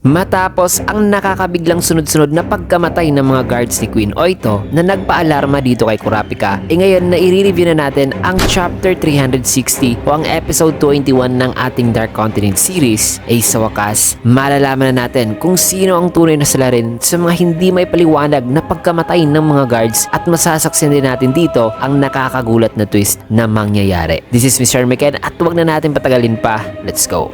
Matapos ang nakakabiglang sunod-sunod na pagkamatay ng mga guards ni Queen Oito na nagpaalarma dito kay Kurapika, ngayon na i-review na natin ang Chapter 360 o ang Episode 21 ng ating Dark Continent series. Sa wakas, malalaman na natin kung sino ang tunay na salarin sa mga hindi may paliwanag na pagkamatay ng mga guards at masasaksihan din natin dito ang nakakagulat na twist na mangyayari. This is Mr. Meken at huwag na natin patagalin pa. Let's go!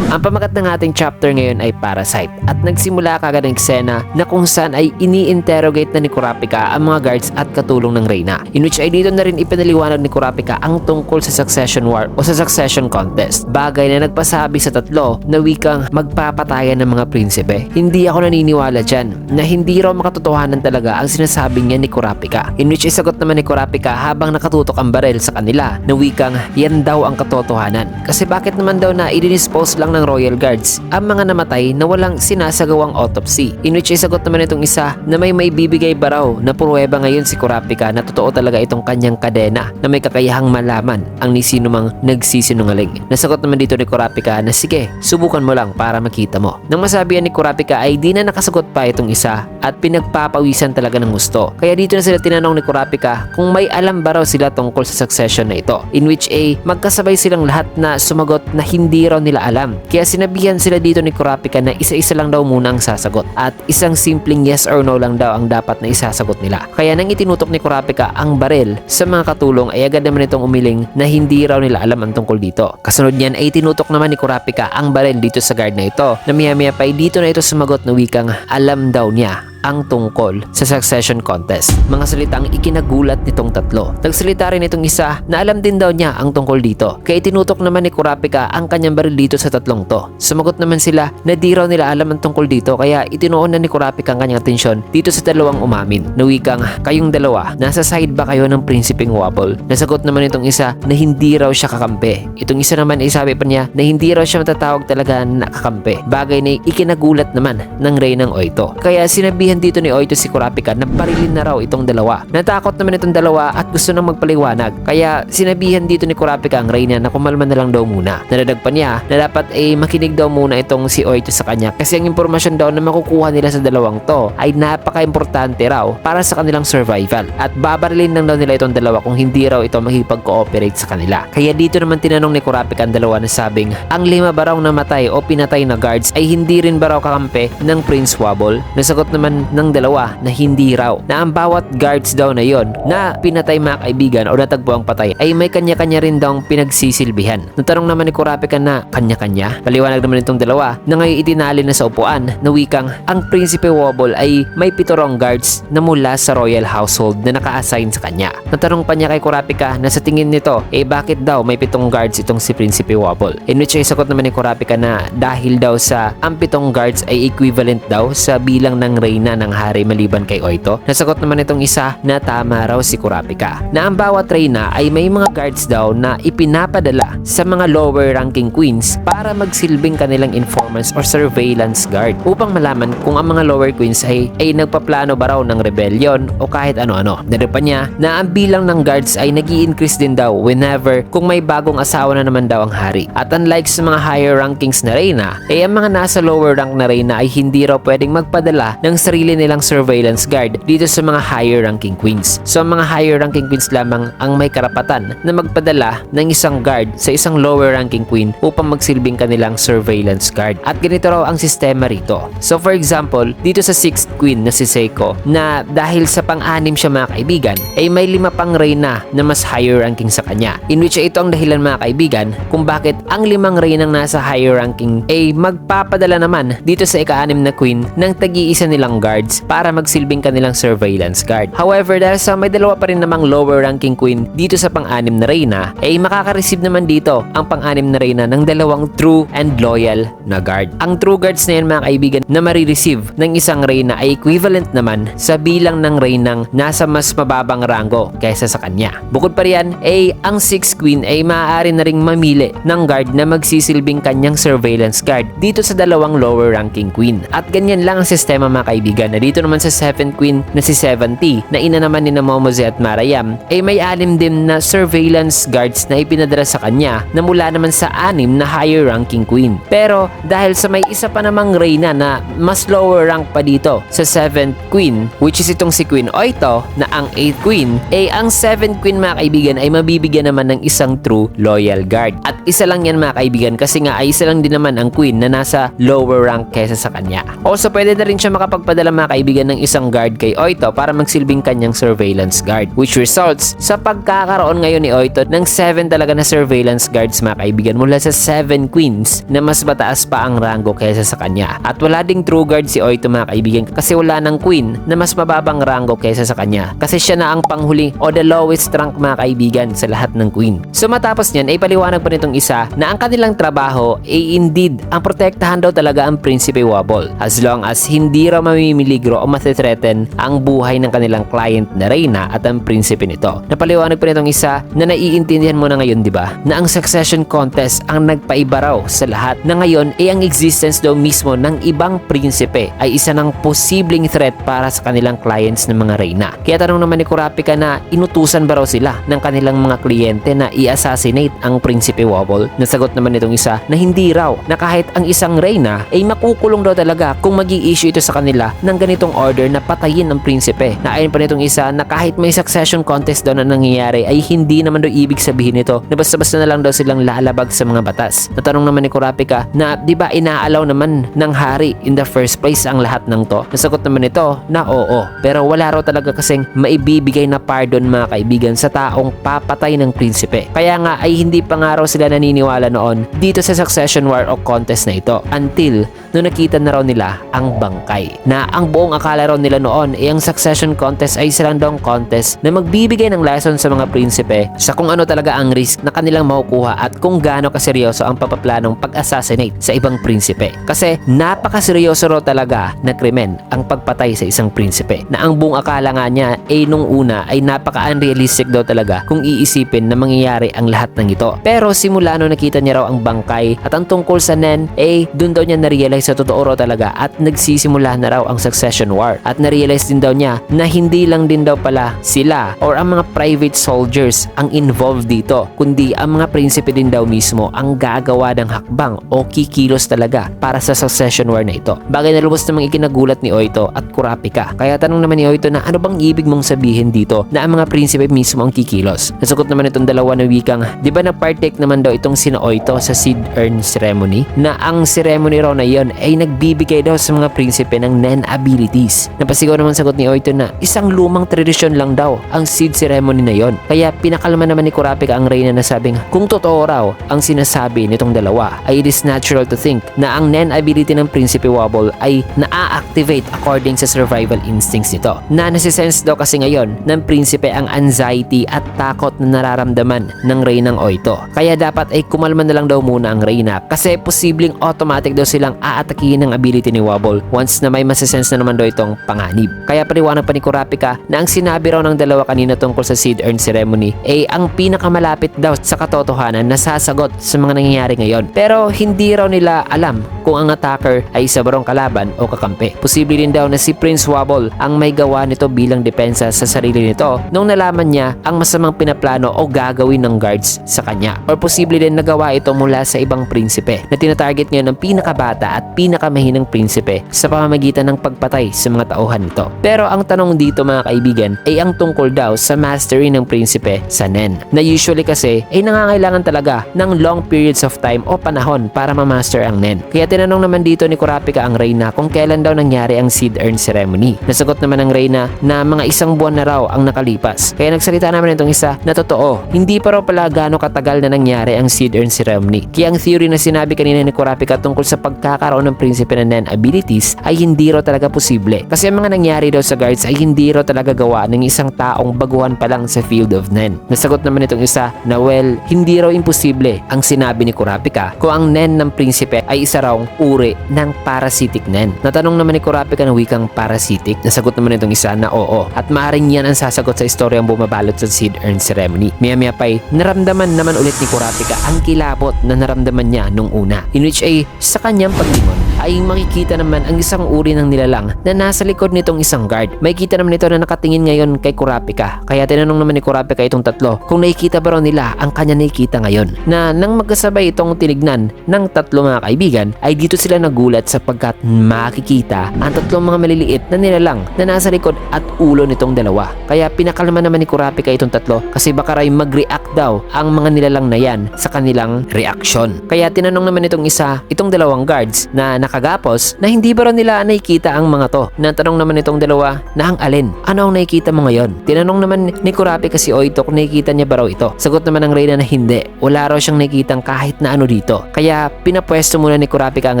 Ang pamagat ng ating chapter ngayon ay Parasite at nagsimula kagad ang eksena na kung saan ay ini-interrogate na ni Kurapika ang mga guards at katulong ng Reyna, in which ay dito na rin ipinaliwanag ni Kurapika ang tungkol sa succession war o sa succession contest, bagay na nagpasabi sa tatlo na wikang magpapatayan ng mga prinsipe. Hindi ako naniniwala dyan na hindi raw makatotohanan talaga ang sinasabi niya ni Kurapika, in which ay sagot naman ni Kurapika habang nakatutok ang barel sa kanila na wikang yan daw ang katotohanan. Kasi bakit naman daw na i-dispose lang ng Royal Guards ang mga namatay na walang sinasagawang autopsy, in which ay sagot naman itong isa na may bibigay ba raw na pruweba ngayon si Kurapika na totoo talaga itong kanyang kadena na may kakayahang malaman ang ni sino mang nagsisinungaling. Nasagot naman dito ni Kurapika na sige, subukan mo lang para makita mo. Nang masabihan ni Kurapika ay di na nakasagot pa itong isa at pinagpapawisan talaga ng gusto. Kaya dito na sila tinanong ni Kurapika kung may alam ba raw sila tungkol sa succession na ito, in which ay magkasabay silang lahat na sumagot na hindi raw nila alam. Kaya sinabihan sila dito ni Kurapika na isa-isa lang daw muna ang sasagot at isang simpleng yes or no lang daw ang dapat na isasagot nila. Kaya nang itinutok ni Kurapika ang baril sa mga katulong ay agad naman itong umiling na hindi raw nila alam ang tungkol dito. Kasunod niyan ay tinutok naman ni Kurapika ang baril dito sa guard na ito na maya-maya pa ay dito na ito sumagot na wikang alam daw niya ang tungkol sa succession contest. Mga salitang ikinagulat nitong tatlo. Nagsalita rin itong isa na alam din daw niya ang tungkol dito. Kaya tinutok naman ni Kurapika ang kanyang baril dito sa tatlong to. Sumagot naman sila na di raw nila alam ang tungkol dito kaya itinuon na ni Kurapika ang kanyang atensyon dito sa dalawang umamin. Na wikang, kayong dalawa, nasa side ba kayo ng Prinsipeng Wobble? Nasagot naman itong isa na hindi raw siya kakampi. Itong isa naman ay sabi pa niya na hindi raw siya matatawag talaga na kakampi. Bagay na ikinagulat naman ng Reynang Oito. Kaya sinabihan dito ni Oito si Kurapika na barilin na raw itong dalawa. Natakot naman itong dalawa at gusto nang magpaliwanag. Kaya sinabihan dito ni Kurapika ang Reyna na kumalma na lang daw muna. Nadadag pa niya na dapat ay makinig daw muna itong si Oito sa kanya kasi ang impormasyon daw na makukuha nila sa dalawang to ay napaka-importante raw para sa kanilang survival at babarilin lang daw nila itong dalawa kung hindi raw ito makipag-cooperate sa kanila. Kaya dito naman tinanong ni Kurapika ang dalawa na sabing ang 5 ba raw namatay o pinatay na guards ay hindi rin ba raw kakampi ng Prince Wobble? Nasagot naman ng dalawa na hindi raw, na ang bawat guards daw na yon na pinatay mga kaibigan o natagpo ang patay ay may kanya-kanya rin daw pinagsisilbihan. Natanong naman ni Kurapika na kanya-kanya. Paliwanag naman itong dalawa na ngayon itinali na sa upuan na wikang ang Prinsipe Wobble ay may 7 guards na mula sa royal household na naka-assign sa kanya. Natanong pa niya kay Kurapika na sa tingin nito bakit daw may 7 guards itong si Prinsipe Wobble, in which ay sagot naman ni Kurapika na dahil daw sa ang 7 guards ay equivalent daw sa bilang ng Reyna ng hari maliban kay Oito. Nasagot naman itong isa na tama raw si Kurapika na ang bawat Reyna ay may mga guards daw na ipinapadala sa mga lower ranking queens para magsilbing kanilang informants or surveillance guard upang malaman kung ang mga lower queens ay nagpaplano ba raw ng rebellion o kahit ano-ano. Dahil pa niya na ang bilang ng guards ay nag-i-increase din daw whenever kung may bagong asawa na naman daw ang hari. At unlike sa mga higher rankings na Reyna, ang mga nasa lower rank na Reyna ay hindi raw pwedeng magpadala ng sarili nilang surveillance guard dito sa mga higher ranking queens. So ang mga higher ranking queens lamang ang may karapatan na magpadala ng isang guard sa isang lower ranking queen upang magsilbing kanilang surveillance guard. At ganito raw ang sistema rito. So for example, dito sa 6th queen na si Seiko na dahil sa pang-anim siya mga kaibigan ay may 5 pang Reyna na mas higher ranking sa kanya, in which ito ang dahilan mga kaibigan kung bakit ang 5 Reynang nasa higher ranking ay magpapadala naman dito sa ika-6 na queen ng tag-iisa nilang guards para magsilbing kanilang surveillance guard. However, dahil sa may 2 pa rin namang lower ranking queen dito sa pang-6 na Reyna, ay makaka-receive naman dito ang pang-6 na Reyna ng 2 true and loyal na guard. Ang true guards na yan mga kaibigan na marireceive ng isang Reyna ay equivalent naman sa bilang ng Reynang nasa mas mababang rango kaysa sa kanya. Bukod pa riyan, ang 6th queen ay maaari na ring mamili ng guard na magsisilbing kanyang surveillance guard dito sa 2 lower ranking queen. At ganyan lang ang sistema mga kaibigan. kaibigan na dito naman sa 7th Queen na si 70 na ina naman ni Momose at Marayam ay may 6 din na surveillance guards na ipinadala sa kanya na mula naman sa 6 na higher ranking queen. Pero dahil sa may isa pa namang reyna na mas lower rank pa dito sa 7th Queen, which is itong si Queen Oito na ang 8th Queen, ang 7th Queen mga kaibigan ay mabibigyan naman ng isang true loyal guard. At isa lang yan mga kaibigan kasi nga ay isa lang din naman ang queen na nasa lower rank kesa sa kanya. Also pwede na rin siya makapagpadala mga kaibigan ng isang guard kay Oito para magsilbing kanyang surveillance guard, which results sa pagkakaroon ngayon ni Oito ng 7 talaga na surveillance guards mga kaibigan mula sa 7 queens na mas mataas pa ang rango kesa sa kanya. At wala ding true guard si Oito mga kaibigan kasi wala ng queen na mas mababang rango kesa sa kanya kasi siya na ang panghuli o the lowest rank mga kaibigan sa lahat ng queen. So matapos niyan ay paliwanag pa nitong isa na ang kanilang trabaho ay indeed ang protektahan daw talaga ang Prinsipe Wobble as long as hindi raw mamimiligro o mathreaten ang buhay ng kanilang client na Reyna at ang prinsipe nito. Napaliwanag pa nitong isa na naiintindihan mo na ngayon, di ba? Na ang succession contest ang nagpaiba raw sa lahat na ngayon ay ang existence daw mismo ng ibang prinsipe ay isa ng posibleng threat para sa kanilang clients ng mga Reyna. Kaya tanong naman ni Kurapika na inutusan ba raw sila ng kanilang mga kliyente na i-assassinate ang Prinsipe Wobble? Nasagot naman nitong isa na hindi raw, na kahit ang isang Reyna ay makukulong daw talaga kung magi-issue ito sa kanila ng ganitong order na patayin ang prinsipe. Na ayon pa nitong isa na kahit may succession contest daw na nangyayari ay hindi naman daw ibig sabihin nito na basta-basta na lang daw silang lalabag sa mga batas. Natanong naman ni Kurapika na di ba inaalaw naman ng hari in the first place ang lahat ng to? Nasagot naman ito na oo, pero wala raw talaga kasing maibibigay na pardon mga kaibigan sa taong papatay ng prinsipe. Kaya nga ay hindi pa nga raw sila naniniwala noon dito sa succession war o contest na ito until no nakita na raw nila ang bangkay. Na ang buong akala raw nila noon ay ang succession contest ay silang daw contest na magbibigay ng lesson sa mga prinsipe sa kung ano talaga ang risk na kanilang makukuha at kung gaano kaseryoso ang papaplanong pag-assassinate sa ibang prinsipe. Kasi napakaseryoso raw talaga na krimen ang pagpatay sa isang prinsipe. Na ang buong akala nga niya ay nung una ay napaka-unrealistic daw talaga kung iisipin na mangyayari ang lahat ng ito. Pero simula no nakita niya raw ang bangkay at ang tungkol sa Nen dun daw niya na-realize sa totoo raw talaga at nagsisimula na raw ang succession war. At na-realize din daw niya na hindi lang din daw pala sila or ang mga private soldiers ang involved dito, kundi ang mga prinsipe din daw mismo ang gagawa ng hakbang o kikilos talaga para sa succession war na ito. Bagay na lubos namang ikinagulat ni Oito at Kurapika. Kaya tanong naman ni Oito na ano bang ibig mong sabihin dito na ang mga prinsipe mismo ang kikilos? Nasagot naman itong dalawa na wikang, di ba nag-partake naman daw itong sina Oito sa seed urn ceremony? Na ang ceremony raw na yon ay nagbibigay daw sa mga prinsipe ng Nen abilities. Napasigaw naman sagot ni Oito na isang lumang tradisyon lang daw ang seed ceremony na yon. Kaya pinakalma naman ni Kurapika ang Reyna na sabing kung totoo raw ang sinasabi nitong dalawa ay it is natural to think na ang Nen ability ng Prinsipe Wobble ay na-activate according sa survival instincts nito. Na nasisense daw kasi ngayon ng prinsipe ang anxiety at takot na nararamdaman ng Reynang Oito. Kaya dapat ay kumalma na lang daw muna ang Reyna kasi posibleng automatic daw silang aatakihin ng ability ni Wobble once na may masisense na naman daw itong panganib. Kaya paliwanag pa ni Kurapika na ang sinabi raw ng dalawa kanina tungkol sa seed urn ceremony ay ang pinakamalapit daw sa katotohanan na sasagot sa mga nangyayari ngayon. Pero hindi raw nila alam kung ang attacker ay isa barong kalaban o kakampi. Posible din daw na si Prince Wobble ang may gawa nito bilang depensa sa sarili nito nung nalaman niya ang masamang pinaplano o gagawin ng guards sa kanya. Or posible din nagawa ito mula sa ibang prinsipe na tinatarget ngayon ng pinakabata at pinakamahinang prinsipe sa pamamagitan ng pagpatay sa mga tauhan nito. Pero ang tanong dito mga kaibigan ay ang tungkol daw sa mastery ng prinsipe sa Nen. Na usually kasi ay nangangailangan talaga ng long periods of time o panahon para ma-master ang Nen. Kaya tinanong naman dito ni Kurapika ang Reyna kung kailan daw nangyari ang seed urn ceremony. Nasagot naman ng Reyna na mga isang buwan na raw ang nakalipas. Kaya nagsalita naman itong isa na totoo, hindi pa raw pala gaano katagal na nangyari ang seed urn ceremony. Kaya ang theory na sinabi kanina ni Kurapika tungkol sa pagkakaroon ng prinsipe ng Nen abilities ay hindi raw talaga posible. Kasi ang mga nangyari daw sa guards ay hindi raw talaga gawa ng isang taong baguhan pa lang sa field of Nen. Nasagot naman itong isa na well, hindi raw imposible ang sinabi ni Kurapika kung ang Nen ng prinsipe ay isa raw uri ng parasitic nen. Natanong naman ni Kurapika ng wikang parasitic. Nasagot naman itong isa na oo. At maaaring yan ang sasagot sa istoryang bumabalot sa seed urn ceremony. Maya-maya pa'y naramdaman naman ulit ni Kurapika ang kilabot na naramdaman niya nung una. In which ay sa kanyang paglingon ay makikita naman ang isang uri ng nilalang na nasa likod nitong isang guard. Makikita naman ito na nakatingin ngayon kay Kurapika. Kaya tinanong naman ni Kurapika itong tatlo kung nakikita ba raw nila ang kanya nakikita ngayon. Na nang magkasabay itong tinignan ng tatlo mga kaibigan ay dito sila nagulat sapagkat makikita ang tatlong mga maliliit na nilalang na nasa likod at ulo nitong dalawa. Kaya pinakalma naman ni Kurapika itong tatlo kasi baka raw mag-react daw ang mga nilalang na yan sa kanilang reaksyon. Kaya tinanong naman itong isa, itong dalawang guards na nakagapos na hindi ba raw nila nakikita ang mga to. Natanong naman itong dalawa na ang alin? Ano ang nakikita mo ngayon? Tinanong naman ni Kurapika si Oito kung nakikita niya ba raw ito. Sagot naman ng Reyna na hindi. Wala raw siyang nakikitang kahit na ano dito. Kaya pinapwesto muna ni Kurapika ang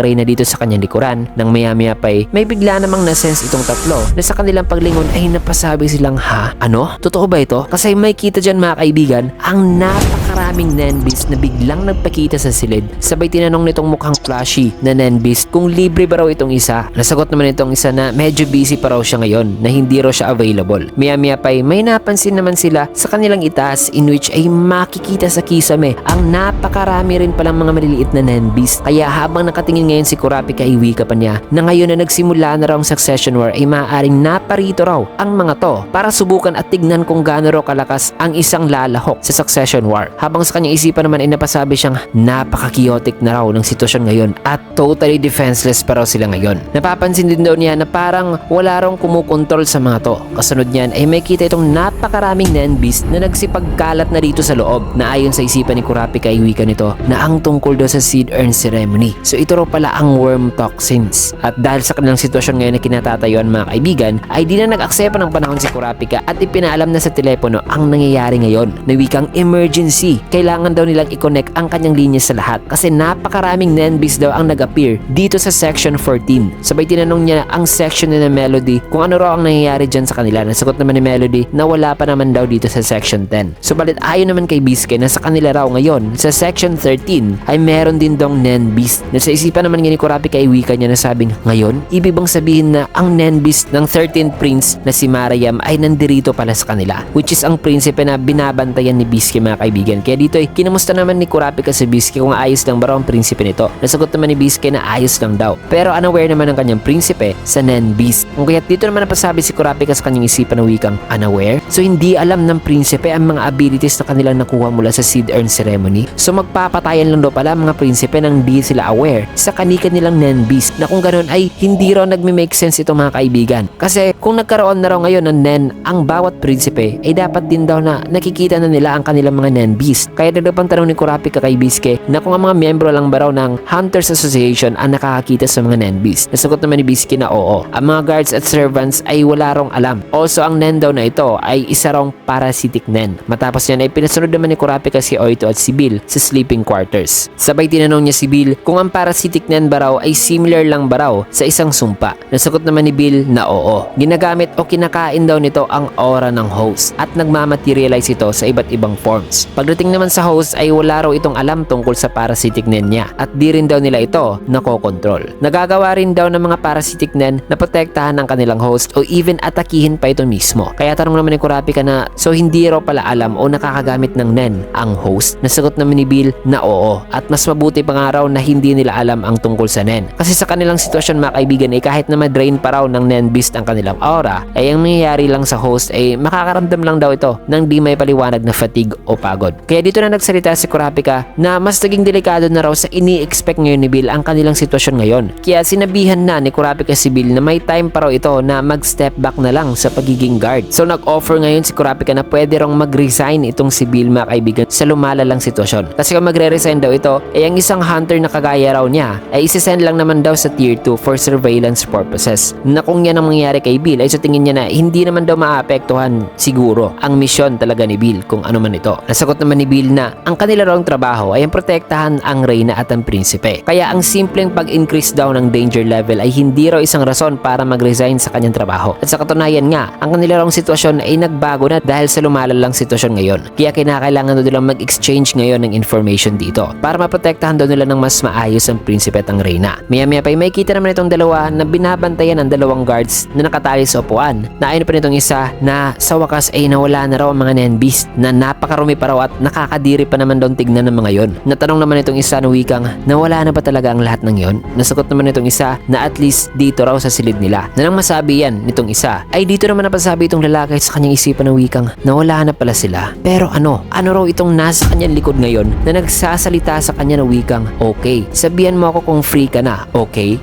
Reyna dito sa kanyang likuran. Nang maya-maya pa'y may bigla namang nasense itong tatlo na sa kanilang paglingon ay napasabi silang ha? Ano? Totoo ba ito? Kasi may kita dyan mga kaibigan ang napakaraming Nenbeast na biglang nagpakita sa silid. Sabay tinanong nitong mukhang flashy na Nenbeast kung libre ba raw itong isa. Nasagot naman itong isa na medyo busy pa raw siya ngayon na hindi raw siya available. Maya-maya pa'y may napansin naman sila sa kanilang itaas in which ay makikita sa kisame ang napakarami rin palang mga maliliit na Nenbeast. Kaya habang nakatingin ngayon si Kurapika ay wika pa niya na ngayon na nagsimula na raw ang succession war ay maaaring naparito raw ang mga to para subukan at tignan kung gaano raw kalakas ang isang lalahok sa succession war. Habang sa kanyang isipan naman ay napasabi siyang napaka-chaotic na raw ng sitwasyon ngayon at totally defenseless pa raw sila ngayon. Napapansin din daw niya na parang wala raw kumukontrol sa mga to. Kasunod niyan ay may kita itong napakaraming Nenbeast na nagsipagkalat na dito sa loob na ayon sa isipan ni Kurapika ay wika nito na ang tungkol daw sa seed urn ceremony. So ito raw pala ang worm toxins. At dahil sa kanilang sitwasyon ngayon na kinatatayuan mga kaibigan ay di na nag-aksepa ng panahon si Kurapika at ipinaalam na sa telepono ang nangyayari ngayon na wikang emergency. Kailangan daw nilang i-connect ang kanyang linya sa lahat kasi napakaraming Nenbeast daw ang nag-appear dito sa section 14. Sabay tinanong niya ang section ni Melody kung ano raw ang nangyayari dyan sa kanila. Nasagot naman ni Melody na wala pa naman daw dito sa section 10. Subalit ayon naman kay Bisque na sa kanila raw ngayon sa section 13 ay meron din dong Nenbeast. Na sa isipan naman nga ni Kurapika ay wika niya na sabing ngayon, ibig bang sabihin na ang Nenbeast ng 13th prince na si Marayam ay nandirito pala sa kanila, which is ang prinsipe na binabantayan ni Bisque mga kaibigan. Kaya dito ay kinamusta naman ni Kurapika si Bisque kung ayos lang ba raw ang prinsipe nito. Nasagot naman ni Bisque na ayos lang daw. Pero unaware naman ang kanyang prinsipe sa Nenbeast. Kung kaya't dito naman napasabi si Kurapika sa kanyang isipan na wikang unaware. So hindi alam ng prinsipe ang mga abilities na kanilang nakuha mula sa seed urn ceremony. So magpapatayan lang daw pala mga prinsipe nang di sila aware sa kanika nilang Nenbeast na kung ganun ay hindi raw nagme-make sense itong mga kaibigan. Kasi kung nagkaroon na raw ngayon ng Nen ang bawat prinsipe ay dapat din daw na nakikita na nila ang kanilang mga Nenbeast. Kaya dagdag pang tanong ni Kurapika kay Bisque na kung ang mga miyembro lang ba raw ng Hunters Association ang nakakakita sa mga Nenbeast. Nasagot naman ni Bisque na oo. Ang mga guards at servants ay wala raw alam. Also ang Nen daw na ito ay isa raw parasitic Nen. Matapos yan ay pinasunod naman ni Kurapika si Oito at si Bill sa sleeping quarters. Sabay tinanong niya si Bill kung ang parasitic Nen ba raw ay similar lang ba raw sa isang sumpa. Nasagot naman ni Bill na oo. Ginagamit o kinakain daw nito ang aura ng host at nagmamaterialize ito sa iba't ibang forms. Pagdating naman sa host ay wala raw itong alam tungkol sa parasitic Nen niya at di rin daw nila ito nakokontrol. Nagagawa rin daw ng mga parasitic Nen na protektahan ang kanilang host o even atakihin pa ito mismo. Kaya tanong naman ni Kurapika na so hindi raw pala alam o nakakagamit ng Nen ang host. Nasagot naman ni Bill na oo at mas mabuti pa nga raw na hindi nila alam ang tungkol sa Nen. Kasi sa kanilang sitwasyon mga kaibigan ay kahit na ma-drain pa raw ng Nenbeast ang kanilang aura ay ang mangyayari lang sa host ay makakaramdam lang daw ito ng di may paliwanag na fatigue o pagod. Kaya dito na nagsalita si Kurapika na mas naging delikado na raw sa ini-expect ngayon ni Bill ang kanilang sitwasyon ngayon. Kaya sinabihan na ni Kurapika si Bill na may time pa raw ito na mag-step back na lang sa pagiging guard. So nag-offer ngayon si Kurapika na pwede rong mag-resign itong si Bill mga kaibigan sa lumalalang sitwasyon. Kasi kung magre-resign daw ito ay ang isang hunter na kagaya raw niya ay isesend lang naman daw sa tier 2 for surveillance purposes. Na kung yan ang mangyayari kay Bill ay sa tingin niya na hindi naman daw maapektuhan siguro ang misyon talaga ni Bill kung ano man ito. Nasagot naman ni Bill na ang kanila rawang trabaho ay ang protektahan ang Reyna at ang prinsipe. Kaya ang simpleng pag-increase daw ng danger level ay hindi raw isang rason para mag-resign sa kanyang trabaho. At sa katunayan nga, ang kanila rawang sitwasyon ay nagbago na dahil sa lumalalang sitwasyon ngayon. Kaya kinakailangan daw nilang mag-exchange ngayon ng information dito para maprotektahan daw nila ng mas maayos ang prinsipe at ang reyna. Maya-maya pa may kita naman itong dalawa na binabantayan ng dalawang guards na nakatali sa upuan. Na ayon pa nitong isa na sa wakas ay nawala na raw ang mga Nen Beast na napakarumi pa raw at nakakadiri pa naman daw tignan ng mga yon. Natanong naman itong isa na wikang nawala na ba talaga ang lahat ng yon? Nasagot naman itong isa na at least dito raw sa silid nila. Na nang masabi yan nitong isa ay dito naman napasabi itong lalaki sa kanyang isipan ng wikang nawala na pala sila. Pero ano raw itong nasa kanyang likod ngayon na nagsasalita sa kanya ng wikang okay, sabihan mo ako kung free ka na. Okay.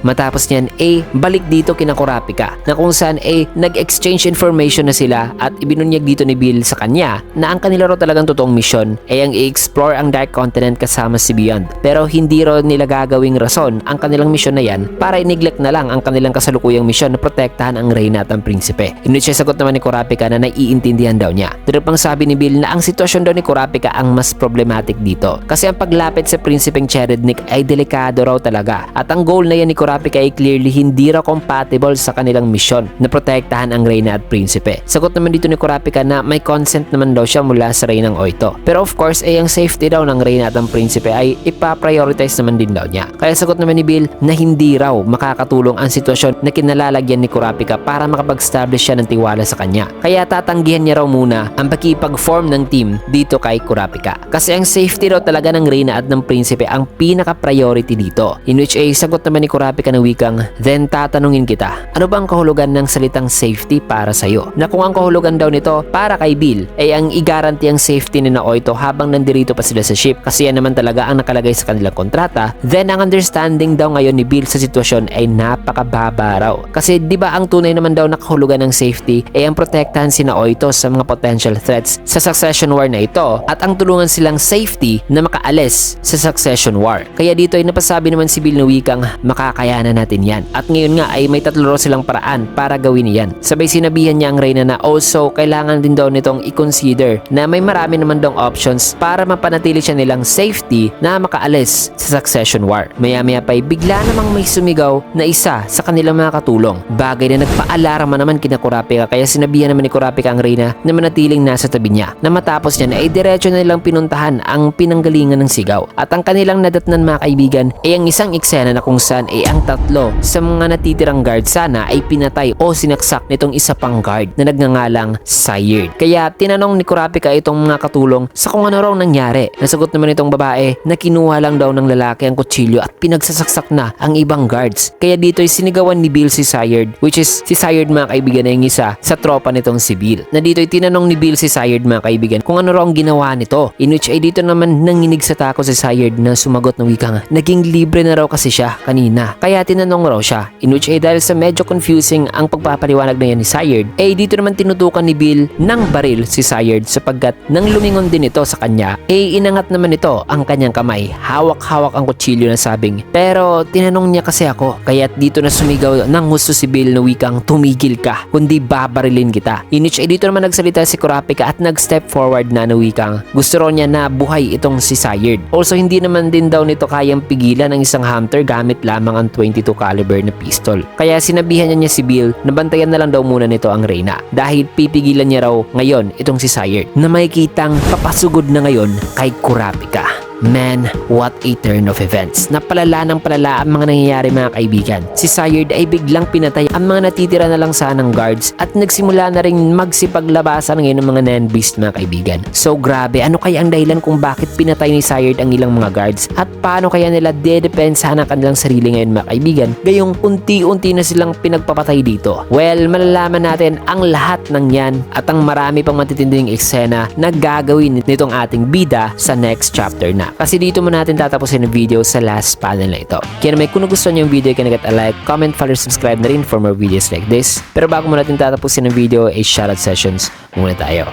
Matapos niyan balik dito kina Kurapika na kung saan nag-exchange information na sila at ibinunyag dito ni Bill sa kanya na ang kanila raw talagang totoong misyon ay ang i-explore ang Dark Continent kasama si Beyond. Pero hindi raw nila gagawing rason ang kanilang misyon na yan para i-neglect na lang ang kanilang kasalukuyang misyon na protektahan ang reyna at ang prinsipe. Inunit siya sagot naman ni Kurapika na naiintindihan daw niya. Pero pang sabi ni Bill na ang sitwasyon daw ni Kurapika ang mas problematic dito kasi ang paglapit sa prinsipeng Cherednik ay delikado raw talaga at ang goal na yan ni Kurapika ay clearly hindi raw compatible sa kanilang misyon na protektahan ang reyna at prinsipe. Sagot naman dito ni Kurapika na may consent naman daw siya mula sa reynang Oito. Pero of course ang safety daw ng reyna at ang prinsipe ay ipaprioritize naman din daw niya. Kaya sagot naman ni Bill na hindi raw makakatulong ang sitwasyon na kinalalagyan ni Kurapika para makapag-establish siya ng tiwala sa kanya. Kaya tatanggihan niya raw muna ang pagkipag-form ng team dito kay Kurapika. Kasi ang safety raw talaga ng reyna at ng prinsipe ang pinaka-priority dito. In which sagot naman ni Kurapika na wikang, then tatanungin kita, ano ba ang kahulugan ng salitang safety para sa'yo? Na kung ang kahulugan daw nito para kay Bill ay ang i-guarantee ang safety ni Oito habang nandirito pa sila sa ship kasi yan naman talaga ang nakalagay sa kanilang kontrata, then ang understanding daw ngayon ni Bill sa sitwasyon ay napakababa raw. Kasi di ba ang tunay naman daw na kahulugan ng safety ay ang protektahan si Oito sa mga potential threats sa succession war na ito at ang tulungan silang safety na makaalis sa succession war. Kaya dito ay napasabi naman si Bill na wikang makakayanan natin yan. At ngayon nga ay may tatlo raw silang paraan para gawin yan. Sabay sinabihan niya ang reyna na also kailangan din daw nitong i-consider na may marami naman daw options para mapanatili siya nilang safety na makaalis sa succession war. Maya-maya pa bigla namang may sumigaw na isa sa kanilang mga katulong. Bagay na nagpa-alarma naman kina Kurapika kaya sinabihan naman ni Kurapika ang reyna na manatiling nasa tabi niya. Na matapos niya ay diretso na nilang pinuntahan ang pinanggalingan ng sigaw. At ang kanilang nadatnan mga kaibigan ay ang isang eksena na kung saan ang tatlo sa mga natitirang guard sana ay pinatay o sinaksak nitong isa pang guard na nagngangalang Sayard. Kaya tinanong ni Kurapika itong mga katulong sa kung ano raw nangyari. Nasagot naman itong babae na kinuha lang daw ng lalaki ang kutsilyo at pinagsasaksak na ang ibang guards. Kaya dito ay sinigawan ni Bill si Sayard, which is si Sayard mga kaibigan ay isa sa tropa nitong si Bill. Na dito ay tinanong ni Bill si Sayard mga kaibigan kung ano raw ang ginawa nito. In which ay dito naman nanginig sa tako si Sayard na sumagot na wika nga naging libre na raw kasi siya kanina. Kaya tinanong raw siya. In which ay dahil sa medyo confusing ang pagpapaliwanag na yan ni Sayard dito naman tinutukan ni Bill ng baril si Sayard sapagkat nang lumingon din ito sa kanya inangat naman ito ang kanyang kamay. Hawak-hawak ang kutsilyo na sabing pero tinanong niya kasi ako kaya dito na sumigaw ng gusto si Bill na wikang tumigil ka kundi babarilin kita. In which ay dito naman nagsalita si Kurapika at nag-step forward na wikang gusto raw niya na buhay itong si Sayard. Also hindi naman din daw nito kayang pigilan ng isang hunter gamit lamang ang 22 caliber na pistol. Kaya sinabihan niya si Bill na bantayan na lang daw muna nito ang reyna dahil pipigilan niya raw ngayon itong si Sayard na makikitang papasugod na ngayon kay Kurapika. Man, what a turn of events. Napalala ng palala ang mga nangyayari mga kaibigan. Si Sayard ay biglang pinatay ang mga natitira na lang sanang guards at nagsimula na rin magsipaglabasan ngayon ng mga Nen Beast mga kaibigan. So grabe, ano kaya ang dahilan kung bakit pinatay ni Sayard ang ilang mga guards at paano kaya nila dedepensahan ang kanilang sarili ngayon mga kaibigan gayong unti-unti na silang pinagpapatay dito? Well, malalaman natin ang lahat ng yan at ang marami pang matitinding eksena na gagawin nitong ating bida sa next chapter na. Kasi dito mo natin tatapusin ang video sa last panel na ito. Kaya naman kung nagustuhan niyo yung video, kaya a like, comment, follow, subscribe na rin for more videos like this. Pero bago mo natin tatapusin ang video, shoutout sessions muna tayo.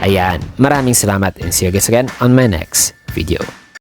Ayan, maraming salamat and see you guys again on my next video.